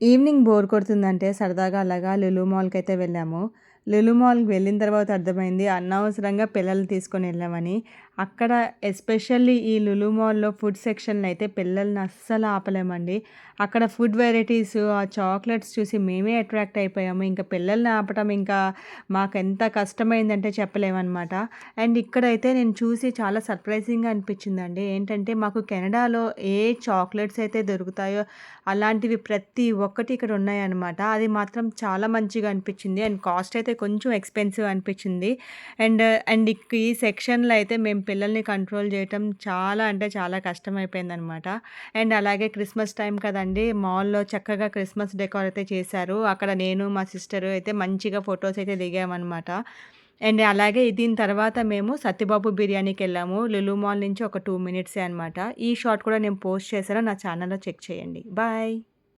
Evening bore కొడుతుందంటే సరదాగా అలాగా లులు మాల్‌కైతే వెళ్ళాము. లులు మాల్‌కి వెళ్ళిన తర్వాత అర్థమైంది అనవసరంగా పిల్లల్ని తీసుకొని వెళ్ళామని. అక్కడ ఎస్పెషల్లీ ఈ లులు మాల్‌లో ఫుడ్ సెక్షన్‌లో అయితే పిల్లల్ని అస్సలు ఆపలేమండి. అక్కడ ఫుడ్ వెరైటీస్, ఆ చాక్లెట్స్ చూసి మేమే అట్రాక్ట్ అయిపోయాము. ఇంకా పిల్లల్ని ఆపటం ఇంకా మాకెంత కష్టమైందంటే చెప్పలేమనమాట. అండ్ ఇక్కడైతే నేను చూసి చాలా సర్ప్రైజింగ్‌గా అనిపించిందండి. ఏంటంటే మాకు కెనడాలో ఏ చాక్లెట్స్ అయితే దొరుకుతాయో అలాంటివి ప్రతి ఒక్కటి ఇక్కడ ఉన్నాయన్నమాట. అది మాత్రం చాలా మంచిగా అనిపించింది. అండ్ కాస్ట్ అయితే కొంచెం ఎక్స్‌పెన్సివ్ అనిపించింది. అండ్, ఈ సెక్షన్‌లో అయితే మేము పిల్లల్ని కంట్రోల్ చేయటం చాలా అంటే చాలా కష్టమైపోయిందనమాట. అండ్ అలాగే క్రిస్మస్ టైం కదండీ! మాల్‌లో చక్కగా క్రిస్మస్ డెకార్ అయితే చేశారు. అక్కడ నేను, మా సిస్టరు అయితే మంచిగా ఫోటోస్ అయితే దిగామనమాట. అండ్ అలాగే దీని తర్వాత మేము సత్యబాబు బిర్యానీకెళ్ళాము. లులు మాల్ నుంచి ఒక 2 మినిట్సే అనమాట. ఈ షాట్ కూడా నేను పోస్ట్ చేశాను. నా ఛానెల్‌లో చెక్ చేయండి. బాయ్.